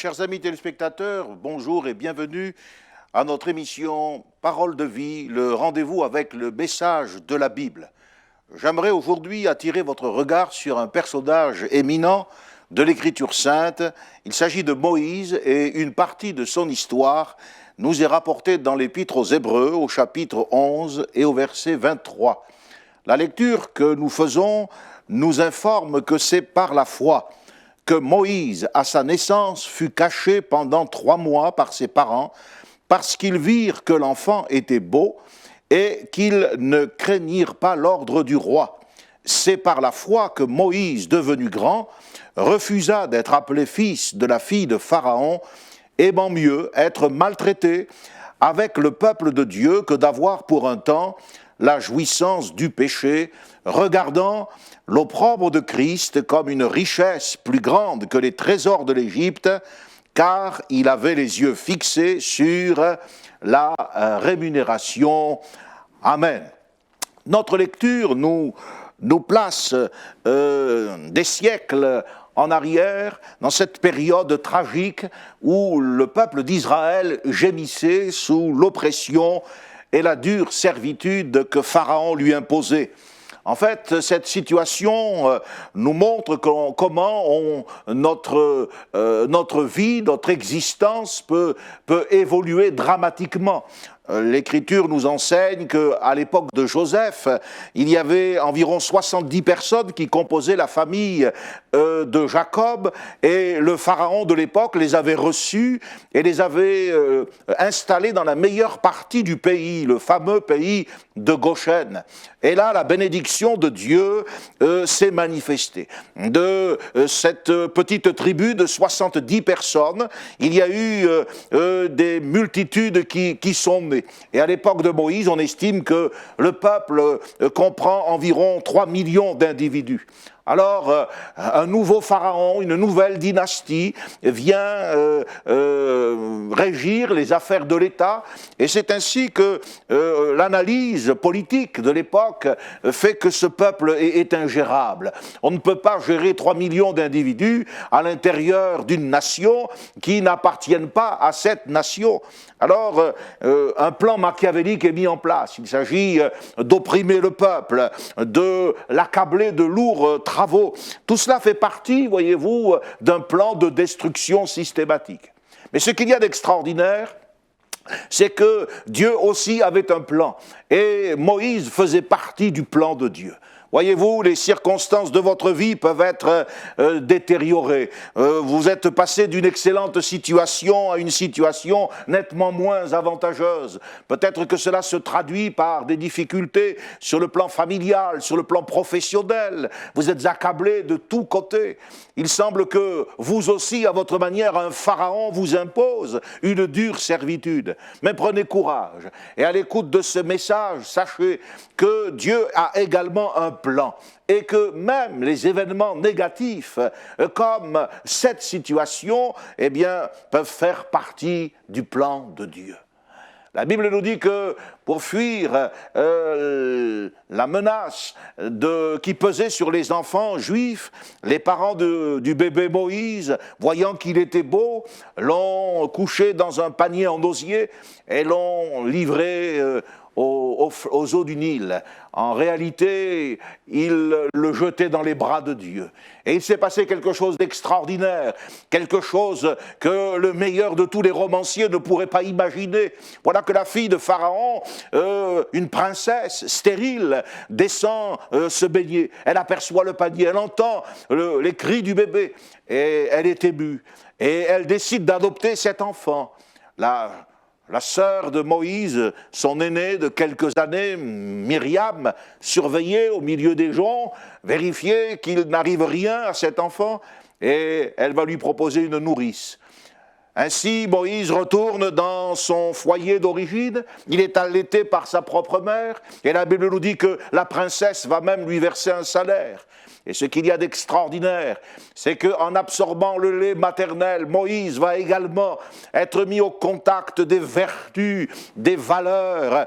Chers amis téléspectateurs, bonjour et bienvenue à notre émission Parole de vie, le rendez-vous avec le message de la Bible. J'aimerais aujourd'hui attirer votre regard sur un personnage éminent de l'Écriture sainte. Il s'agit de Moïse et une partie de son histoire nous est rapportée dans l'Épître aux Hébreux au chapitre 11 et au verset 23. La lecture que nous faisons nous informe que c'est par la foi que Moïse, à sa naissance, fut caché pendant 3 mois par ses parents, parce qu'ils virent que l'enfant était beau et qu'ils ne craignirent pas l'ordre du roi. C'est par la foi que Moïse, devenu grand, refusa d'être appelé fils de la fille de Pharaon, aimant mieux être maltraité avec le peuple de Dieu que d'avoir pour un temps la jouissance du péché, regardant l'opprobre de Christ comme une richesse plus grande que les trésors de l'Égypte, car il avait les yeux fixés sur la rémunération. Amen. Notre lecture nous place des siècles en arrière, dans cette période tragique où le peuple d'Israël gémissait sous l'oppression et la dure servitude que Pharaon lui imposait. En fait, cette situation nous montre comment notre vie, notre existence peut évoluer dramatiquement. L'Écriture nous enseigne qu'à l'époque de Joseph, il y avait environ 70 personnes qui composaient la famille de Jacob, et le pharaon de l'époque les avait reçus et les avait installés dans la meilleure partie du pays, le fameux pays de Goshen. Et là, la bénédiction de Dieu s'est manifestée. De cette petite tribu de 70 personnes, il y a eu des multitudes qui sont nées. Et à l'époque de Moïse, on estime que le peuple comprend environ 3 millions d'individus. Alors, un nouveau pharaon, une nouvelle dynastie vient régir les affaires de l'État, et c'est ainsi que l'analyse politique de l'époque fait que ce peuple est ingérable. On ne peut pas gérer 3 millions d'individus à l'intérieur d'une nation qui n'appartiennent pas à cette nation. Alors, un plan machiavélique est mis en place. Il s'agit d'opprimer le peuple, de l'accabler de lourds travaux. Tout cela fait partie, voyez-vous, d'un plan de destruction systématique. Mais ce qu'il y a d'extraordinaire, c'est que Dieu aussi avait un plan, et Moïse faisait partie du plan de Dieu. Voyez-vous, les circonstances de votre vie peuvent être détériorées. Vous êtes passé d'une excellente situation à une situation nettement moins avantageuse. Peut-être que cela se traduit par des difficultés sur le plan familial, sur le plan professionnel. Vous êtes accablé de tous côtés. Il semble que vous aussi, à votre manière, un pharaon vous impose une dure servitude. Mais prenez courage. Et à l'écoute de ce message, sachez que Dieu a également un plan, et que même les événements négatifs, comme cette situation, eh bien, peuvent faire partie du plan de Dieu. La Bible nous dit que pour fuir la menace qui pesait sur les enfants juifs, les parents du bébé Moïse, voyant qu'il était beau, l'ont couché dans un panier en osier et l'ont livré aux eaux du Nil. En réalité, il le jetait dans les bras de Dieu. Et il s'est passé quelque chose d'extraordinaire, quelque chose que le meilleur de tous les romanciers ne pourrait pas imaginer. Voilà que la fille de Pharaon, une princesse stérile, descend se baigner. Elle aperçoit le panier, elle entend les cris du bébé, et elle est émue. Et elle décide d'adopter cet enfant. La sœur de Moïse, son aînée de quelques années, Myriam, surveillait au milieu des joncs, vérifiait qu'il n'arrive rien à cet enfant, et elle va lui proposer une nourrice. Ainsi, Moïse retourne dans son foyer d'origine, il est allaité par sa propre mère, et la Bible nous dit que la princesse va même lui verser un salaire. Et ce qu'il y a d'extraordinaire, c'est qu'en absorbant le lait maternel, Moïse va également être mis au contact des vertus, des valeurs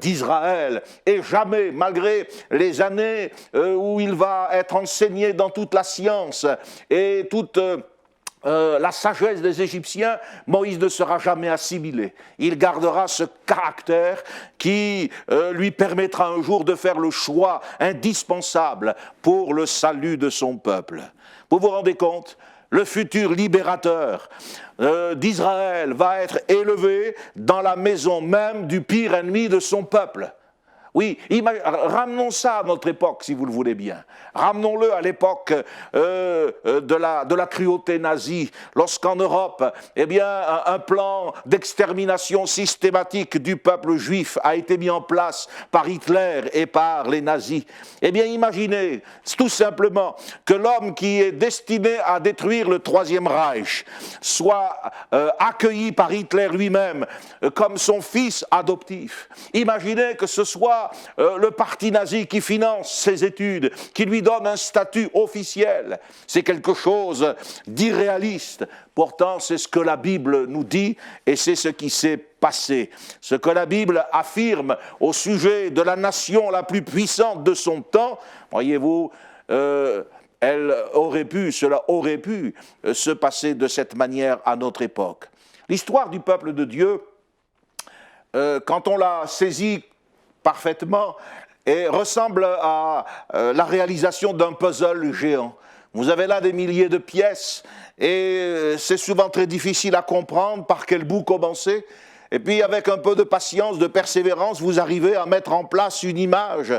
d'Israël. Et jamais, malgré les années où il va être enseigné dans toute la science et toute la sagesse des Égyptiens, Moïse ne sera jamais assimilé. Il gardera ce caractère qui lui permettra un jour de faire le choix indispensable pour le salut de son peuple. Vous vous rendez compte ? Le futur libérateur d'Israël va être élevé dans la maison même du pire ennemi de son peuple. Oui, ramenons ça à notre époque, si vous le voulez bien. Ramenons-le à l'époque de la cruauté nazie, lorsqu'en Europe, eh bien, un plan d'extermination systématique du peuple juif a été mis en place par Hitler et par les nazis. Eh bien, imaginez tout simplement que l'homme qui est destiné à détruire le Troisième Reich soit accueilli par Hitler lui-même comme son fils adoptif. Imaginez que ce soit le parti nazi qui finance ses études, qui lui donne un statut officiel. C'est quelque chose d'irréaliste. Pourtant, c'est ce que la Bible nous dit et c'est ce qui s'est passé. Ce que la Bible affirme au sujet de la nation la plus puissante de son temps, voyez-vous, cela aurait pu se passer de cette manière à notre époque. L'histoire du peuple de Dieu, quand on l'a saisie parfaitement, et ressemble à la réalisation d'un puzzle géant. Vous avez là des milliers de pièces et c'est souvent très difficile à comprendre par quel bout commencer. Et puis avec un peu de patience, de persévérance, vous arrivez à mettre en place une image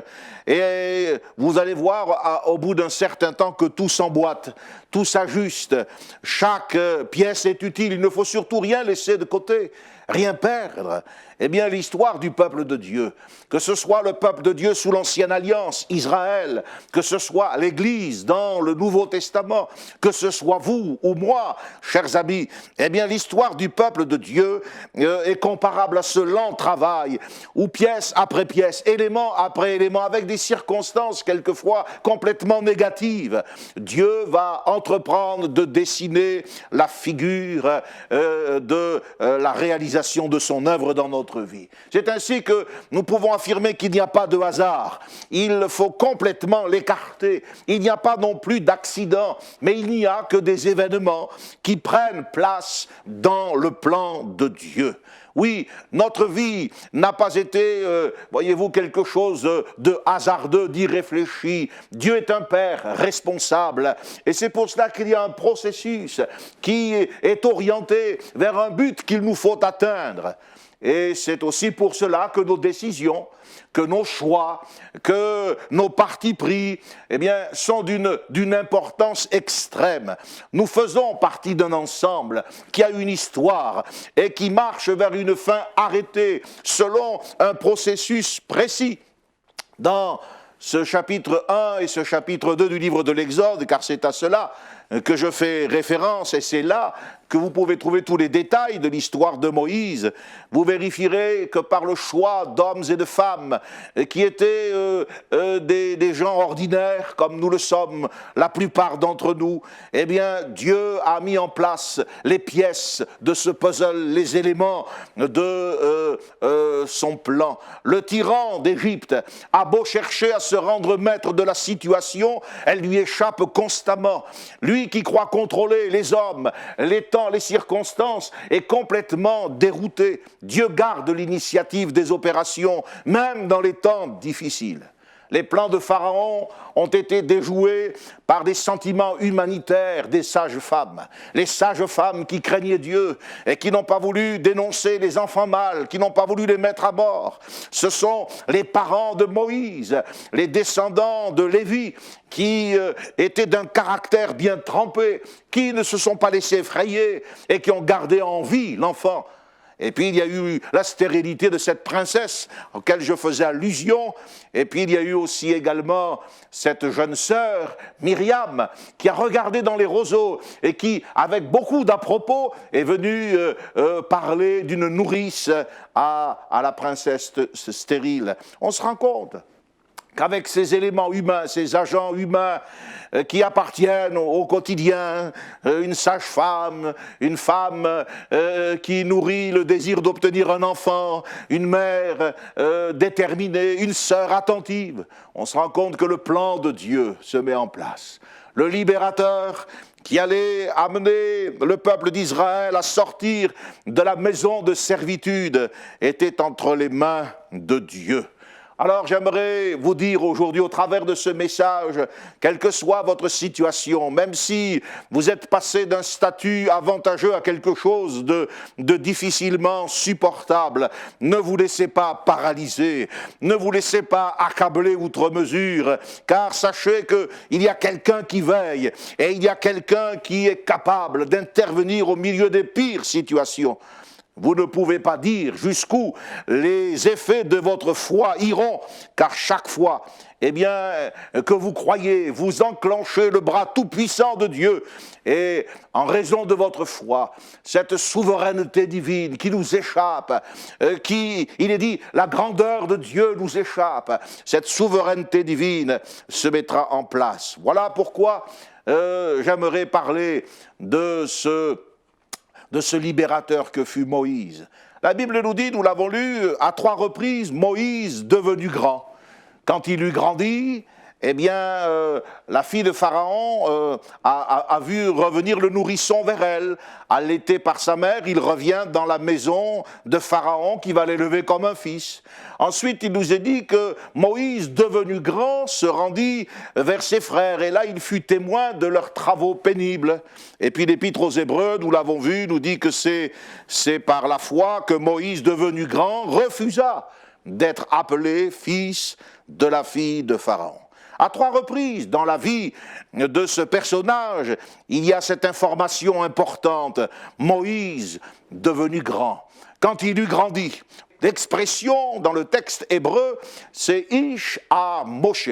et vous allez voir au bout d'un certain temps que tout s'emboîte, tout s'ajuste, chaque pièce est utile, il ne faut surtout rien laisser de côté, rien perdre. Eh bien, l'histoire du peuple de Dieu, que ce soit le peuple de Dieu sous l'Ancienne Alliance, Israël, que ce soit l'Église dans le Nouveau Testament, que ce soit vous ou moi, chers amis, eh bien, l'histoire du peuple de Dieu est comparable à ce lent travail où pièce après pièce, élément après élément, avec des circonstances quelquefois complètement négatives, Dieu va entreprendre de dessiner la figure de la réalisation de son œuvre dans notre vie. C'est ainsi que nous pouvons affirmer qu'il n'y a pas de hasard. Il faut complètement l'écarter. Il n'y a pas non plus d'accident, mais il n'y a que des événements qui prennent place dans le plan de Dieu. Oui, notre vie n'a pas été, voyez-vous, quelque chose de hasardeux, d'irréfléchi. Dieu est un Père responsable et c'est pour cela qu'il y a un processus qui est orienté vers un but qu'il nous faut atteindre. Et c'est aussi pour cela que nos décisions, que nos choix, que nos partis pris, eh bien, sont d'une importance extrême. Nous faisons partie d'un ensemble qui a une histoire et qui marche vers une fin arrêtée selon un processus précis. Dans ce chapitre 1 et ce chapitre 2 du livre de l'Exode, car c'est à cela que je fais référence, et c'est là que vous pouvez trouver tous les détails de l'histoire de Moïse. Vous vérifierez que par le choix d'hommes et de femmes qui étaient des gens ordinaires, comme nous le sommes, la plupart d'entre nous, eh bien, Dieu a mis en place les pièces de ce puzzle, les éléments de son plan. Le tyran d'Égypte a beau chercher à se rendre maître de la situation, elle lui échappe constamment. Lui qui croit contrôler les hommes, les temps, les circonstances, est complètement dérouté. Dieu garde l'initiative des opérations, même dans les temps difficiles. Les plans de Pharaon ont été déjoués par des sentiments humanitaires des sages-femmes. Les sages-femmes qui craignaient Dieu et qui n'ont pas voulu dénoncer les enfants mâles, qui n'ont pas voulu les mettre à mort. Ce sont les parents de Moïse, les descendants de Lévi, qui étaient d'un caractère bien trempé, qui ne se sont pas laissés effrayer et qui ont gardé en vie l'enfant. Et puis il y a eu la stérilité de cette princesse auquel je faisais allusion. Et puis il y a eu aussi également cette jeune sœur, Myriam, qui a regardé dans les roseaux et qui, avec beaucoup d'à-propos, est venue parler d'une nourrice à la princesse stérile. On se rend compte qu'avec ces éléments humains, ces agents humains qui appartiennent au quotidien, une sage-femme, une femme qui nourrit le désir d'obtenir un enfant, une mère déterminée, une sœur attentive, on se rend compte que le plan de Dieu se met en place. Le libérateur qui allait amener le peuple d'Israël à sortir de la maison de servitude était entre les mains de Dieu. Alors j'aimerais vous dire aujourd'hui au travers de ce message, quelle que soit votre situation, même si vous êtes passé d'un statut avantageux à quelque chose de difficilement supportable, ne vous laissez pas paralyser, ne vous laissez pas accabler outre mesure, car sachez qu'il y a quelqu'un qui veille et il y a quelqu'un qui est capable d'intervenir au milieu des pires situations. Vous ne pouvez pas dire jusqu'où les effets de votre foi iront, car chaque fois, que vous croyez, vous enclenchez le bras tout-puissant de Dieu. Et en raison de votre foi, cette souveraineté divine qui nous échappe, il est dit, la grandeur de Dieu nous échappe, cette souveraineté divine se mettra en place. Voilà pourquoi j'aimerais parler de ce libérateur que fut Moïse. La Bible nous dit, nous l'avons lu à 3 reprises, Moïse devenu grand. Quand il eut grandi, la fille de Pharaon a vu revenir le nourrisson vers elle. Allaité par sa mère, il revient dans la maison de Pharaon qui va l'élever comme un fils. Ensuite, il nous est dit que Moïse, devenu grand, se rendit vers ses frères. Et là, il fut témoin de leurs travaux pénibles. Et puis l'Épître aux Hébreux, nous l'avons vu, nous dit que c'est par la foi que Moïse, devenu grand, refusa d'être appelé fils de la fille de Pharaon. À 3 reprises dans la vie de ce personnage, il y a cette information importante. Moïse, devenu grand. Quand il eut grandi, l'expression dans le texte hébreu, c'est Ish à Moshe.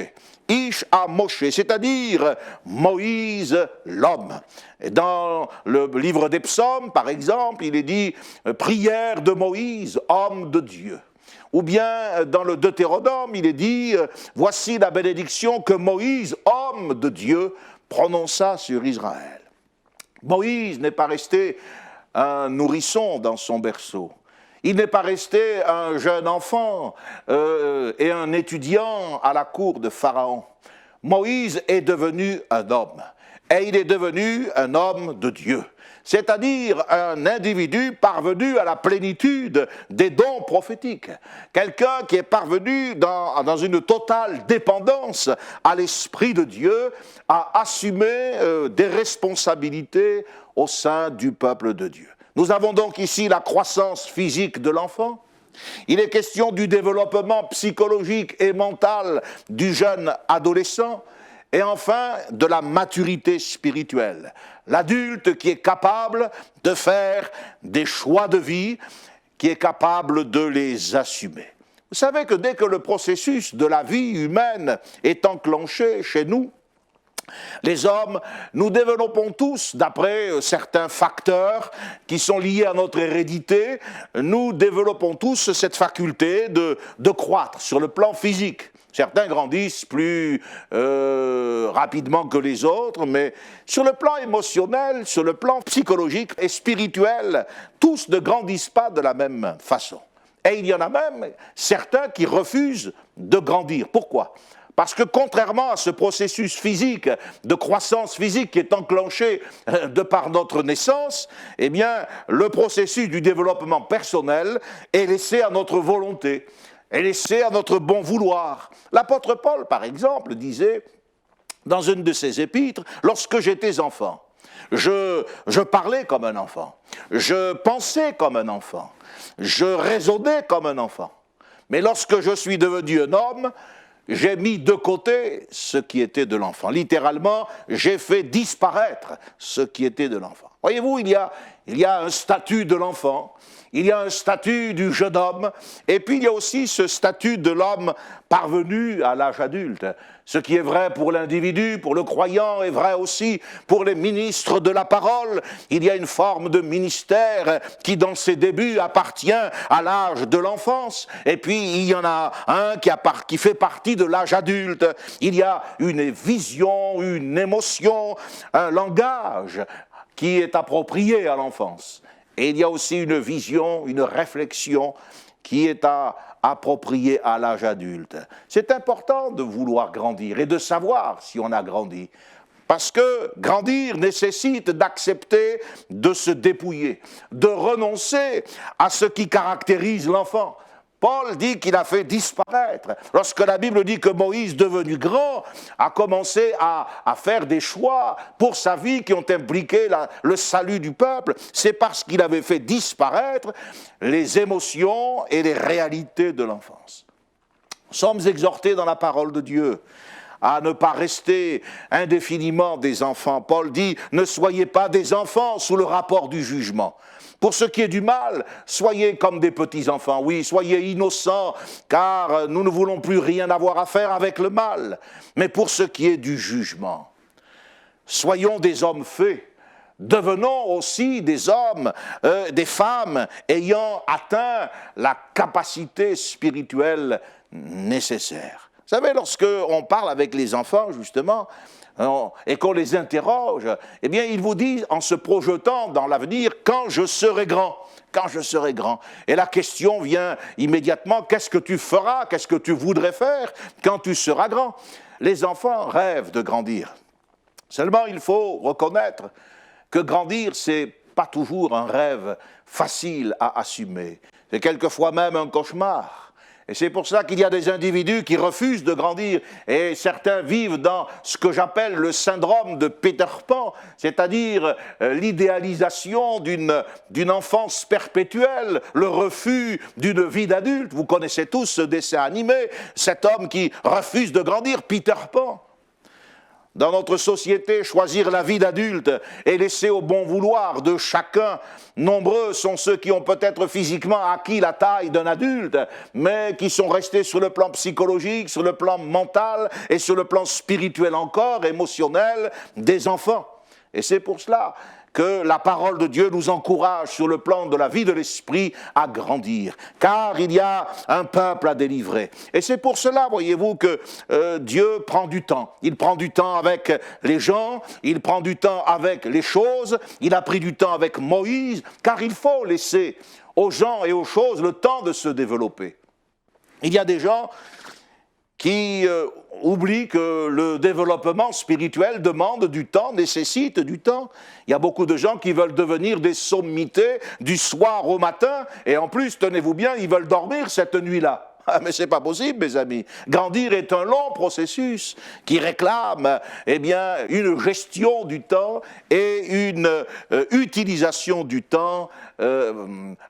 Ish à Moshe, c'est-à-dire Moïse l'homme. Et dans le livre des psaumes, par exemple, il est dit « Prière de Moïse, homme de Dieu ». Ou bien dans le Deutéronome, il est dit « Voici la bénédiction que Moïse, homme de Dieu, prononça sur Israël ». Moïse n'est pas resté un nourrisson dans son berceau. Il n'est pas resté un jeune enfant et un étudiant à la cour de Pharaon. Moïse est devenu un homme, et il est devenu un homme de Dieu. C'est-à-dire un individu parvenu à la plénitude des dons prophétiques. Quelqu'un qui est parvenu dans une totale dépendance à l'Esprit de Dieu, à assumer des responsabilités au sein du peuple de Dieu. Nous avons donc ici la croissance physique de l'enfant. Il est question du développement psychologique et mental du jeune adolescent. Et enfin, de la maturité spirituelle. L'adulte qui est capable de faire des choix de vie, qui est capable de les assumer. Vous savez que dès que le processus de la vie humaine est enclenché chez nous, les hommes, nous développons tous, d'après certains facteurs qui sont liés à notre hérédité, nous développons tous cette faculté de croître sur le plan physique. Certains grandissent plus rapidement que les autres, mais sur le plan émotionnel, sur le plan psychologique et spirituel, tous ne grandissent pas de la même façon. Et il y en a même certains qui refusent de grandir. Pourquoi ? Parce que contrairement à ce processus physique, de croissance physique qui est enclenché de par notre naissance, le processus du développement personnel est laissé à notre volonté, est laissé à notre bon vouloir. L'apôtre Paul, par exemple, disait dans une de ses épîtres, « Lorsque j'étais enfant, je parlais comme un enfant, je pensais comme un enfant, je raisonnais comme un enfant. Mais lorsque je suis devenu un homme, j'ai mis de côté ce qui était de l'enfant. » Littéralement, j'ai fait disparaître ce qui était de l'enfant. Voyez-vous, il Il y a un statut de l'enfant, il y a un statut du jeune homme, et puis il y a aussi ce statut de l'homme parvenu à l'âge adulte. Ce qui est vrai pour l'individu, pour le croyant, est vrai aussi pour les ministres de la parole. Il y a une forme de ministère qui, dans ses débuts, appartient à l'âge de l'enfance. Et puis, il y en a un qui fait partie de l'âge adulte. Il y a une vision, une émotion, un langage qui est approprié à l'enfance. Et il y a aussi une vision, une réflexion qui est appropriée à l'âge adulte. C'est important de vouloir grandir et de savoir si on a grandi. Parce que grandir nécessite d'accepter de se dépouiller, de renoncer à ce qui caractérise l'enfant. Paul dit qu'il a fait disparaître. Lorsque la Bible dit que Moïse, devenu grand, a commencé à faire des choix pour sa vie qui ont impliqué le salut du peuple, c'est parce qu'il avait fait disparaître les émotions et les réalités de l'enfance. Nous sommes exhortés dans la parole de Dieu à ne pas rester indéfiniment des enfants. Paul dit « Ne soyez pas des enfants sous le rapport du jugement ». Pour ce qui est du mal, soyez comme des petits-enfants, oui, soyez innocents, car nous ne voulons plus rien avoir à faire avec le mal. Mais pour ce qui est du jugement, soyons des hommes faits, devenons aussi des hommes, des femmes ayant atteint la capacité spirituelle nécessaire. Vous savez, lorsqu'on parle avec les enfants, justement, et qu'on les interroge, eh bien, ils vous disent, en se projetant dans l'avenir, « quand je serai grand ». Quand je serai grand. Et la question vient immédiatement, qu'est-ce que tu feras, qu'est-ce que tu voudrais faire quand tu seras grand? Les enfants rêvent de grandir. Seulement, il faut reconnaître que grandir, c'est pas toujours un rêve facile à assumer. C'est quelquefois même un cauchemar. Et c'est pour ça qu'il y a des individus qui refusent de grandir, et certains vivent dans ce que j'appelle le syndrome de Peter Pan, c'est-à-dire l'idéalisation d'une enfance perpétuelle, le refus d'une vie d'adulte. Vous connaissez tous ce dessin animé, cet homme qui refuse de grandir, Peter Pan. Dans notre société, choisir la vie d'adulte et laisser au bon vouloir de chacun. Nombreux sont ceux qui ont peut-être physiquement acquis la taille d'un adulte, mais qui sont restés sur le plan psychologique, sur le plan mental et sur le plan spirituel encore, émotionnel, des enfants. Et c'est pour cela que la parole de Dieu nous encourage sur le plan de la vie de l'esprit à grandir, car il y a un peuple à délivrer. Et c'est pour cela, voyez-vous, que Dieu prend du temps. Il prend du temps avec les gens, il prend du temps avec les choses, il a pris du temps avec Moïse, car il faut laisser aux gens et aux choses le temps de se développer. Il y a des gens qui oublient que le développement spirituel demande du temps, nécessite du temps. Il y a beaucoup de gens qui veulent devenir des sommités du soir au matin, et en plus, tenez-vous bien, ils veulent dormir cette nuit-là. Ah, mais c'est pas possible, mes amis. Grandir est un long processus qui réclame, eh bien, une gestion du temps et une utilisation du temps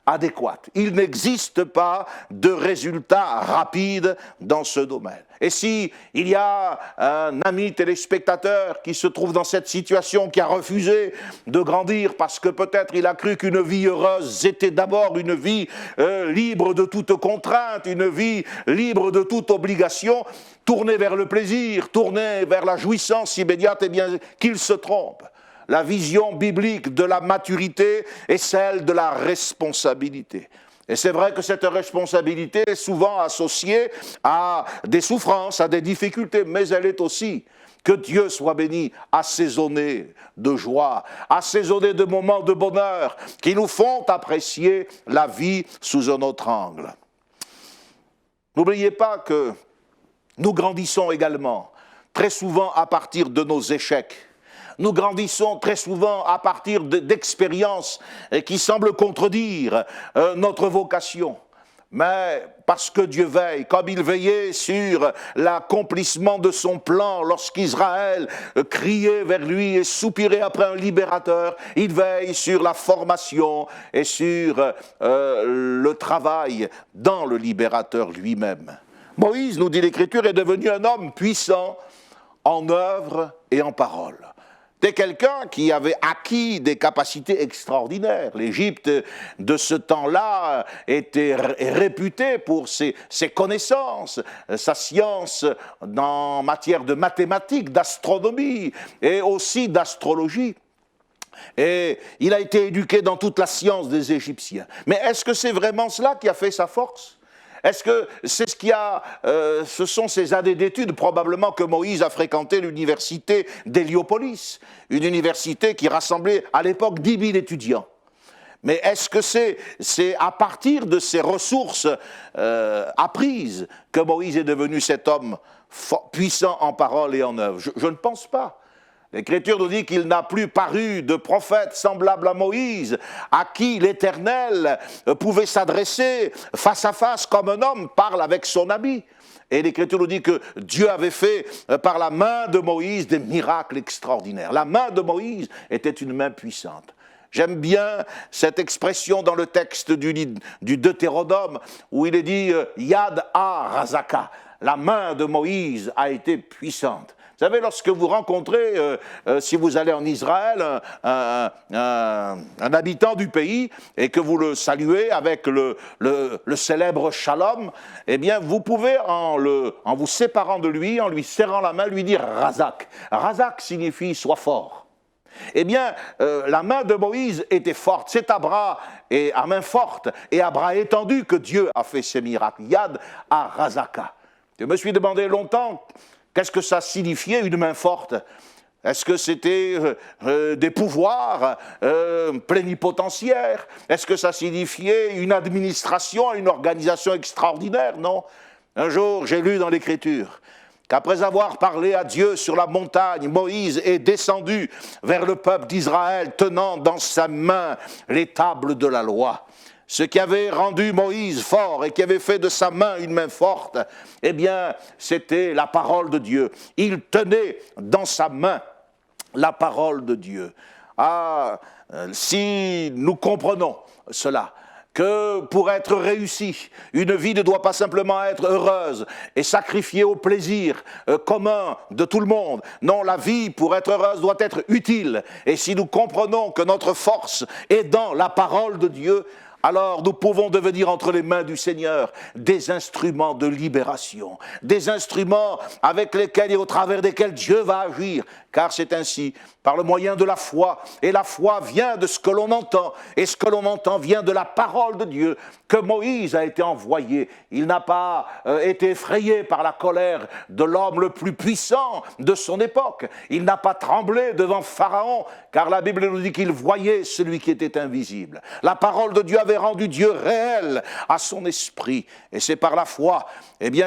adéquate. Il n'existe pas de résultat rapide dans ce domaine. Et si il y a un ami téléspectateur qui se trouve dans cette situation, qui a refusé de grandir parce que peut-être il a cru qu'une vie heureuse était d'abord une vie libre de toute contrainte, une vie libre de toute obligation, tournée vers le plaisir, tournée vers la jouissance immédiate, eh bien qu'il se trompe. La vision biblique de la maturité est celle de la responsabilité. Et c'est vrai que cette responsabilité est souvent associée à des souffrances, à des difficultés, mais elle est aussi, que Dieu soit béni, assaisonnée de joie, assaisonnée de moments de bonheur qui nous font apprécier la vie sous un autre angle. N'oubliez pas que nous grandissons également, très souvent à partir de nos échecs. Nous grandissons très souvent à partir d'expériences qui semblent contredire notre vocation. Mais parce que Dieu veille, comme il veillait sur l'accomplissement de son plan lorsqu'Israël criait vers lui et soupirait après un libérateur, il veille sur la formation et sur le travail dans le libérateur lui-même. Moïse, nous dit l'Écriture, est devenu un homme puissant en œuvre et en parole. C'était quelqu'un qui avait acquis des capacités extraordinaires. L'Égypte de ce temps-là était réputée pour ses connaissances, sa science en matière de mathématiques, d'astronomie et aussi d'astrologie. Et il a été éduqué dans toute la science des Égyptiens. Mais est-ce que c'est vraiment cela qui a fait sa force ? Est-ce que c'est ce sont ces années d'études probablement que Moïse a fréquenté l'université d'Héliopolis, une université qui rassemblait à l'époque 10 000 étudiants. Mais est-ce que c'est à partir de ces ressources apprises que Moïse est devenu cet homme puissant en parole et en œuvre ? Je ne pense pas. L'Écriture nous dit qu'il n'a plus paru de prophète semblable à Moïse, à qui l'Éternel pouvait s'adresser face à face comme un homme parle avec son ami. Et l'Écriture nous dit que Dieu avait fait par la main de Moïse des miracles extraordinaires. La main de Moïse était une main puissante. J'aime bien cette expression dans le texte du Deutéronome où il est dit « Yad ha-razaka ». La main de Moïse a été puissante. Vous savez, lorsque vous rencontrez, si vous allez en Israël, un habitant du pays et que vous le saluez avec le célèbre shalom, eh bien, vous pouvez, en vous séparant de lui, en lui serrant la main, lui dire « razak ». Razak signifie « sois fort ». Eh bien, la main de Moïse était forte. C'est à bras et à main forte et à bras étendus que Dieu a fait ces miracles. Yad ha-razaka. Je me suis demandé longtemps, qu'est-ce que ça signifiait une main forte ? Est-ce que c'était des pouvoirs plénipotentiaires ? Est-ce que ça signifiait une administration, une organisation extraordinaire ? Non. Un jour, j'ai lu dans l'Écriture qu'après avoir parlé à Dieu sur la montagne, Moïse est descendu vers le peuple d'Israël, tenant dans sa main les tables de la loi. Ce qui avait rendu Moïse fort et qui avait fait de sa main une main forte, eh bien, c'était la parole de Dieu. Il tenait dans sa main la parole de Dieu. Ah, si nous comprenons cela, que pour être réussi, une vie ne doit pas simplement être heureuse et sacrifiée au plaisir commun de tout le monde. Non, la vie, pour être heureuse, doit être utile. Et si nous comprenons que notre force est dans la parole de Dieu, alors nous pouvons devenir entre les mains du Seigneur des instruments de libération, des instruments avec lesquels et au travers desquels Dieu va agir, car c'est ainsi, par le moyen de la foi, et la foi vient de ce que l'on entend, et ce que l'on entend vient de la parole de Dieu, que Moïse a été envoyé. Il n'a pas été effrayé par la colère de l'homme le plus puissant de son époque. Il n'a pas tremblé devant Pharaon, car la Bible nous dit qu'il voyait celui qui était invisible. La parole de Dieu avait rendu Dieu réel à son esprit, et c'est par la foi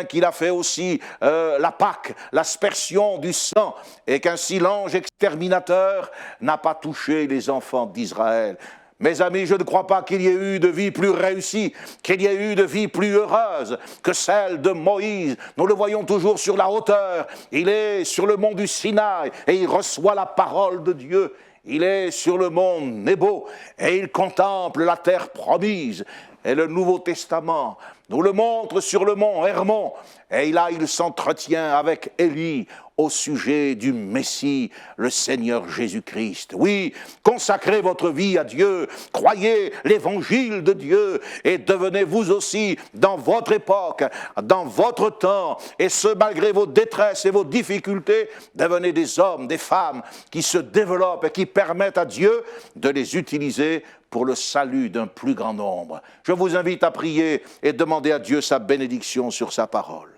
qu'il a fait aussi la Pâque, l'aspersion du sang, et qu'ainsi l'ange exterminateur n'a pas touché les enfants d'Israël. Mes amis, je ne crois pas qu'il y ait eu de vie plus réussie, qu'il y ait eu de vie plus heureuse que celle de Moïse. Nous le voyons toujours sur la hauteur. Il est sur le mont du Sinaï et il reçoit la parole de Dieu. Il est sur le mont Nebo et il contemple la terre promise. Et le Nouveau Testament nous le montre sur le mont Hermon. Et là, il s'entretient avec Élie au sujet du Messie, le Seigneur Jésus-Christ. Oui, consacrez votre vie à Dieu, croyez l'évangile de Dieu et devenez vous aussi dans votre époque, dans votre temps, et ce malgré vos détresses et vos difficultés, devenez des hommes, des femmes qui se développent et qui permettent à Dieu de les utiliser pour le salut d'un plus grand nombre. Je vous invite à prier et demander à Dieu sa bénédiction sur sa parole.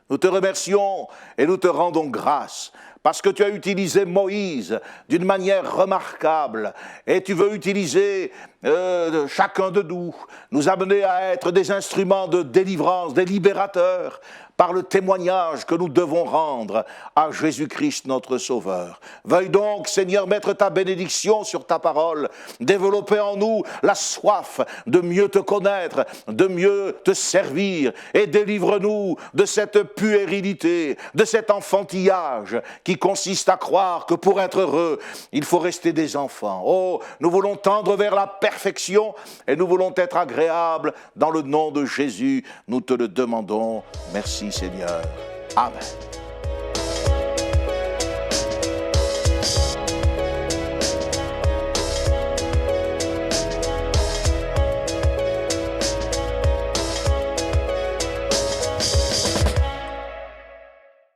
Nous te remercions et nous te rendons grâce parce que tu as utilisé Moïse d'une manière remarquable et tu veux utiliser chacun de nous amener à être des instruments de délivrance, des libérateurs, par le témoignage que nous devons rendre à Jésus-Christ notre Sauveur. Veuille donc, Seigneur, mettre ta bénédiction sur ta parole, développer en nous la soif de mieux te connaître, de mieux te servir, et délivre-nous de cette puérilité, de cet enfantillage qui consiste à croire que pour être heureux, il faut rester des enfants. Oh, nous voulons tendre vers la perfection et nous voulons être agréables. Dans le nom de Jésus, nous te le demandons. Merci Seigneur. Amen.